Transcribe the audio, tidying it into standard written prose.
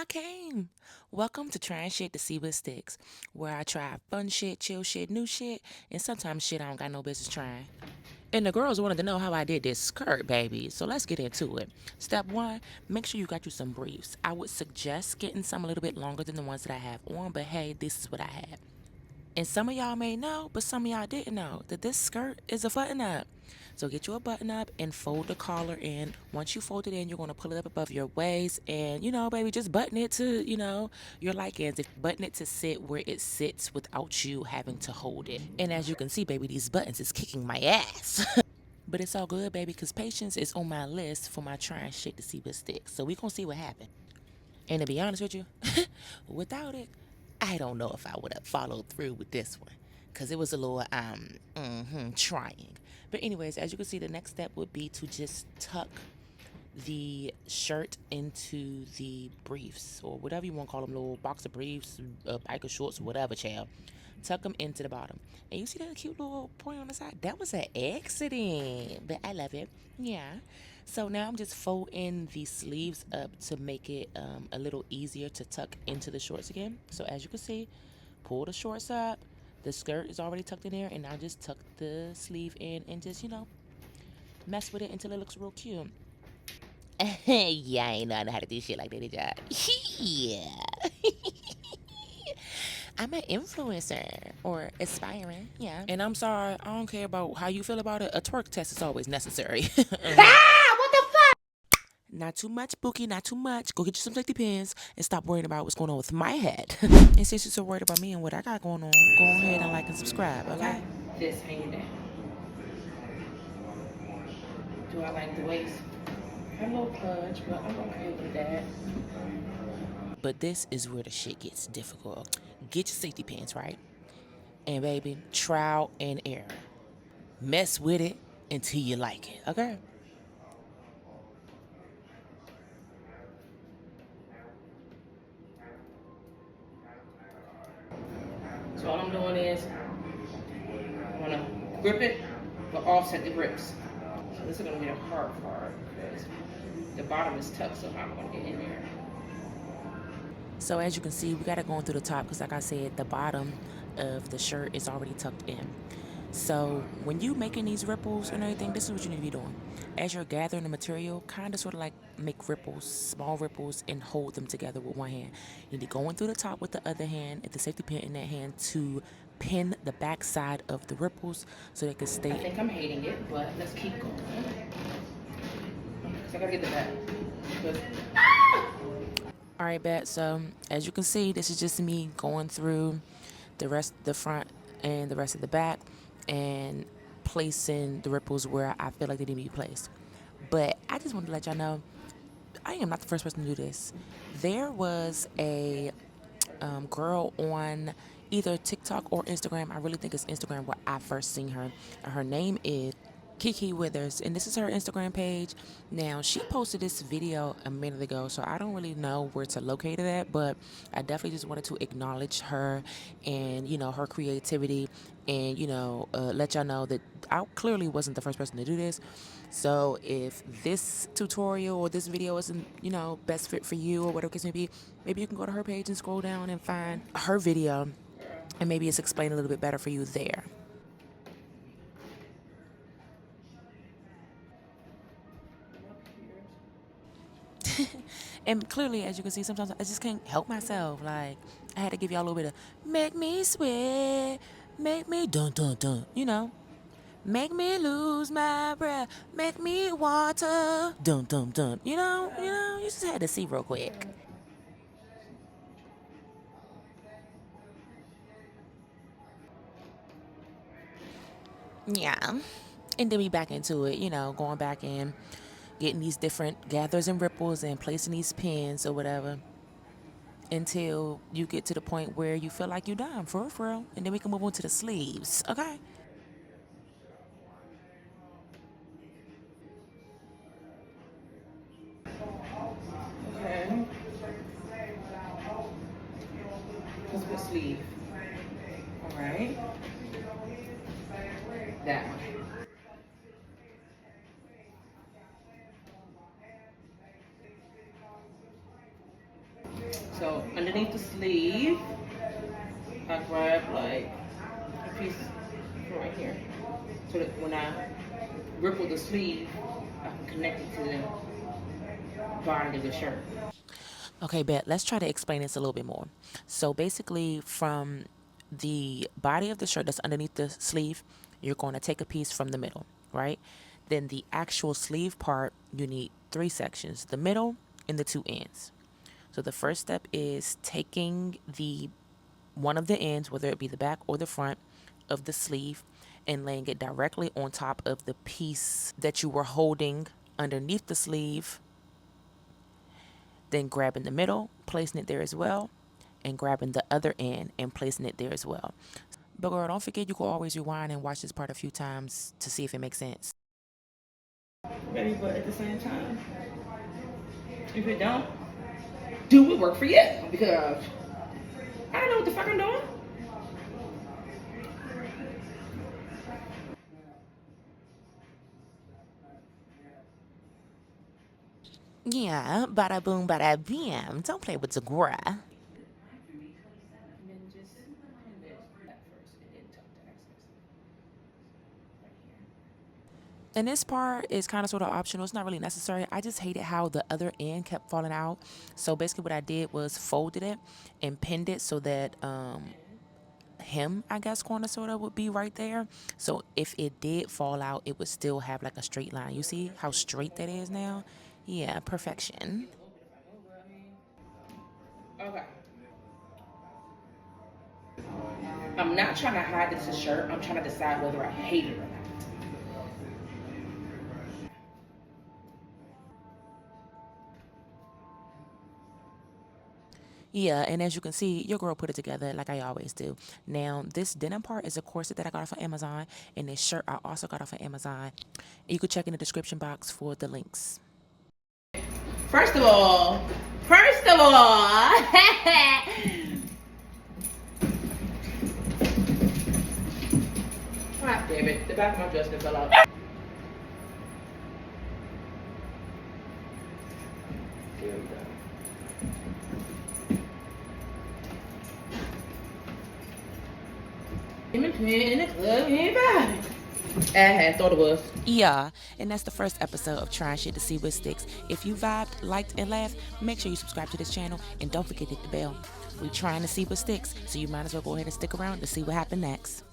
I came. Welcome to Trying Shit to See What Sticks, where I try fun shit, chill shit, new shit, and sometimes shit I don't got no business trying. And the girls wanted to know how I did this skirt, baby. So let's get into it. Step one, make sure you got you some briefs. I would suggest getting some a little bit longer than the ones that I have on, but hey, this is what I have. And some of y'all may know, but some of y'all didn't know that this skirt is a button up. So get you a button up and fold the collar in. Once you fold it in, you're going to pull it up above your waist and, baby, just button it to, your likings. Button it to sit where it sits without you having to hold it. And as you can see, baby, these buttons is kicking my ass. But it's all good, baby, because patience is on my list for my trying shit to see what sticks. So we going to see what happens. And to be honest with you, without it, I don't know if I would have followed through with this one. Because it was a little, trying. But anyways, as you can see, the next step would be to just tuck the shirt into the briefs, or whatever you want to call them, little boxer briefs, biker shorts, whatever, child. Tuck them into the bottom. And you see that cute little point on the side? That was an accident, but I love it. Yeah. So now I'm just folding the sleeves up to make it a little easier to tuck into the shorts again. So as you can see, pull the shorts up. The skirt is already tucked in there, and now just tuck the sleeve in and just, mess with it until it looks real cute. Yeah, I ain't know how to do shit like that, did y'all? Yeah. I'm an influencer or aspiring, yeah. And I'm sorry, I don't care about how you feel about it. A twerk test is always necessary. Not too much, Bookie, not too much. Go get you some safety pins and stop worrying about what's going on with my head. And since you're so worried about me and what I got going on, go ahead and like and subscribe, okay? This hanging down. Do I like the waist? A little pudge, but I'm okay with that. But this is where the shit gets difficult. Get your safety pins, right? And baby, trial and error. Mess with it until you like it, okay? So all I'm doing is I'm gonna grip it, but offset the grips. So this is gonna be the hard part because the bottom is tucked, so I'm gonna get in there. So as you can see, we gotta go through the top because like I said, the bottom of the shirt is already tucked in. So when you making these ripples and everything, this is what you need to be doing. As you're gathering the material, kind of sort of like make ripples, small ripples, and hold them together with one hand. You need to go in through the top with the other hand, and the safety pin in that hand to pin the back side of the ripples so they can stay. I think I'm hating it, but let's keep going. So I gotta get the back. All right, bet. So as you can see, this is just me going through the front and the rest of the back and placing the ripples where I feel like they need to be placed. But I just wanted to let y'all know, I am not the first person to do this. There was a girl on either TikTok or Instagram. I really think it's Instagram where I first seen her. Her name is KEKEWITHERSS, and this is her Instagram page. Now, she posted this video a minute ago, so I don't really know where to locate it at, but I definitely just wanted to acknowledge her and, her creativity and, let y'all know that I clearly wasn't the first person to do this. So if this tutorial or this video isn't, best fit for you or whatever it case may be, maybe you can go to her page and scroll down and find her video and maybe it's explained a little bit better for you there. And clearly, as you can see, sometimes I just can't help myself. Like, I had to give y'all a little bit of make me sweat, make me dun dun dun, make me lose my breath, make me water, dun dun dun. You just had to see real quick. Yeah. And then we back into it, going back in, getting these different gathers and ripples and placing these pins or whatever until you get to the point where you feel like you're done, for real. And then we can move on to the sleeves, okay? Okay. Let's put sleeve. All right. That one. underneath the sleeve, I grab like a piece from right here, so that when I ripple the sleeve, I can connect it to the body of the shirt. Okay, bet. Let's try to explain this a little bit more. So basically, from the body of the shirt that's underneath the sleeve, you're going to take a piece from the middle, right? Then the actual sleeve part, you need 3 sections, the middle and the 2 ends. So the first step is taking the one of the ends, whether it be the back or the front of the sleeve, and laying it directly on top of the piece that you were holding underneath the sleeve, then grabbing the middle, placing it there as well, and grabbing the other end and placing it there as well. But girl, don't forget you can always rewind and watch this part a few times to see if it makes sense. Baby, but at the same time, if it don't, do it work for you? Because I don't know what the fuck I'm doing. Yeah, bada boom, bada bam. Don't play with the gra. And this part is kind of sort of optional. It's not really necessary. I just hated how the other end kept falling out. So basically what I did was folded it and pinned it so that hem, I guess, corner sort of would be right there. So if it did fall out, it would still have like a straight line. You see how straight that is now? Yeah, perfection. Okay. I'm not trying to hide this shirt. I'm trying to decide whether I hate it or not. Yeah, and as you can see, your girl put it together like I always do. Now, this denim part is a corset that I got off of Amazon, and this shirt I also got off of Amazon. You can check in the description box for the links. First of all, God damn it, the back of my dress fell out. Here we go. I thought it was. Yeah, and that's the first episode of Trying Shit to See with Stix. If you vibed, liked, and laughed, make sure you subscribe to this channel and don't forget to hit the bell. We're trying to see what sticks, so you might as well go ahead and stick around to see what happened next.